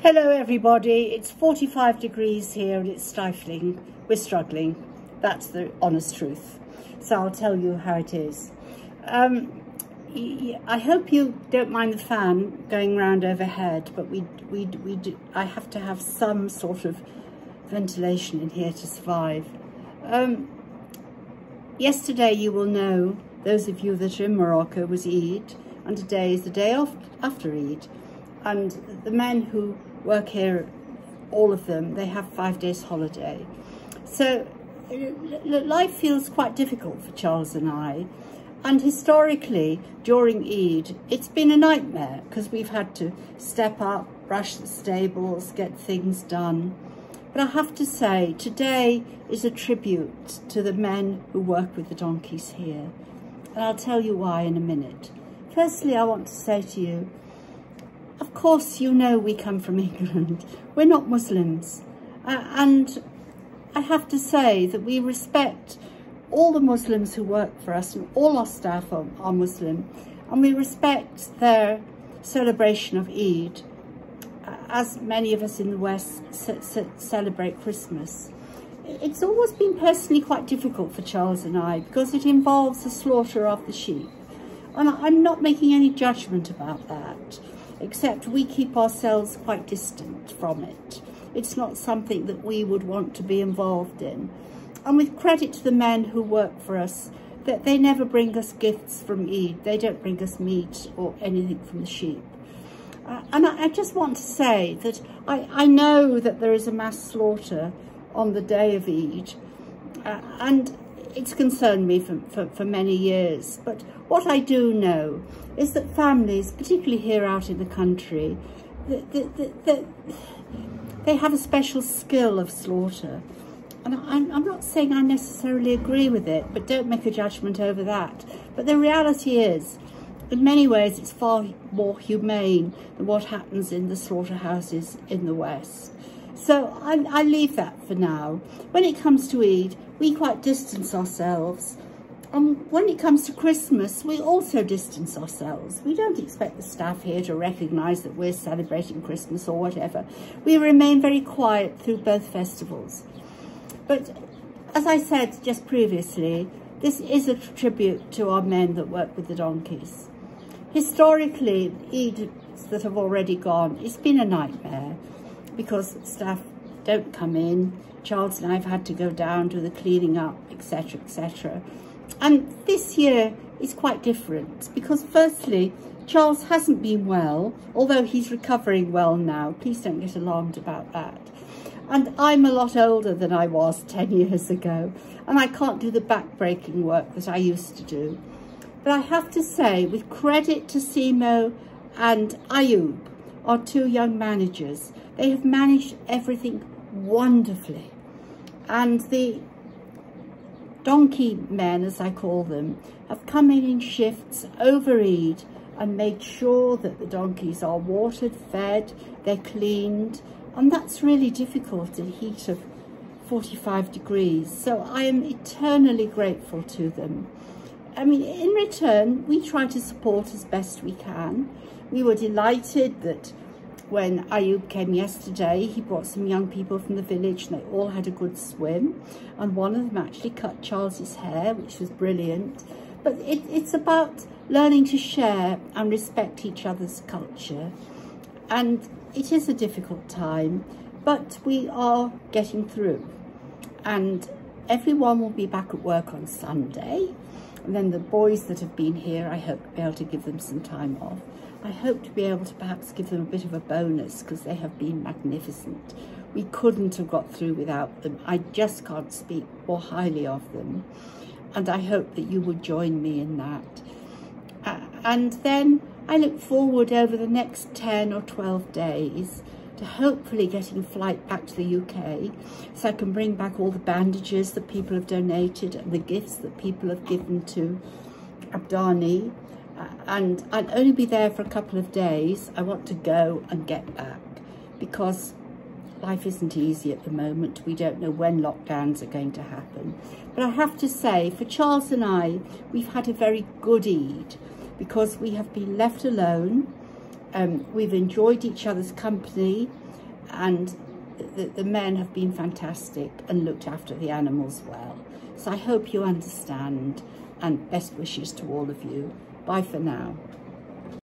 Hello everybody, it's 45 degrees here and it's stifling. We're struggling. That's the honest truth. So I'll tell you how it is. I hope you don't mind the fan going round overhead, but I have to have some sort of ventilation in here to survive. Yesterday, you will know, those of you that are in Morocco, was Eid, and today is the day after Eid. And the men who work here, all of them, they have 5 days holiday. So life feels quite difficult for Charles and I. And historically, during Eid, it's been a nightmare because we've had to step up, brush the stables, get things done. But I have to say, today is a tribute to the men who work with the donkeys here. And I'll tell you why in a minute. Firstly, I want to say to you, of course, you know we come from England. We're not Muslims. And I have to say that we respect all the Muslims who work for us, and all our staff are Muslim. And we respect their celebration of Eid, as many of us in the West celebrate Christmas. It's always been personally quite difficult for Charles and I because it involves the slaughter of the sheep. And I'm not making any judgment about that, except we keep ourselves quite distant from it. It's not something that we would want to be involved in. And with credit to the men who work for us, that they never bring us gifts from Eid. They don't bring us meat or anything from the sheep. And I just want to say that I know that there is a mass slaughter on the day of Eid, and it's concerned me for many years. But what I do know is that families, particularly here out in the country, they have a special skill of slaughter. And I'm not saying I necessarily agree with it, but don't make a judgment over that. But the reality is, in many ways, it's far more humane than what happens in the slaughterhouses in the West. So I leave that for now. When it comes to Eid, we quite distance ourselves. And when it comes to Christmas, we also distance ourselves. We don't expect the staff here to recognise that we're celebrating Christmas or whatever. We remain very quiet through both festivals. But as I said just previously, this is a tribute to our men that work with the donkeys. Historically, Eids that have already gone, it's been a nightmare because staff don't come in. Charles and I have had to go down to the cleaning up, etc., etc. And this year is quite different because firstly, Charles hasn't been well, although he's recovering well now. Please don't get alarmed about that. And I'm a lot older than I was 10 years ago, and I can't do the back-breaking work that I used to do. But I have to say, with credit to Simo and Ayub, our 2 young managers, they have managed everything wonderfully. And the donkey men, as I call them, have come in shifts over Eid and made sure that the donkeys are watered, fed, they're cleaned. And that's really difficult in heat of 45 degrees. So I am eternally grateful to them. I mean, in return, we try to support as best we can. We were delighted that when Ayub came yesterday, he brought some young people from the village and they all had a good swim. And one of them actually cut Charles's hair, which was brilliant. But it's about learning to share and respect each other's culture. And it is a difficult time, but we are getting through. And everyone will be back at work on Sunday. And then the boys that have been here, I hope to be able to give them some time off. I hope to be able to perhaps give them a bit of a bonus because they have been magnificent. We couldn't have got through without them. I just can't speak more highly of them. And I hope that you would join me in that. And then I look forward over the next 10 or 12 days to hopefully getting a flight back to the UK so I can bring back all the bandages that people have donated and the gifts that people have given to Abdani. And I'll only be there for a couple of days. I want to go and get back because life isn't easy at the moment. We don't know when lockdowns are going to happen. But I have to say, for Charles and I, we've had a very good Eid because we have been left alone. We've enjoyed each other's company. and the men have been fantastic and looked after the animals well. So I hope you understand, and best wishes to all of you. Bye for now.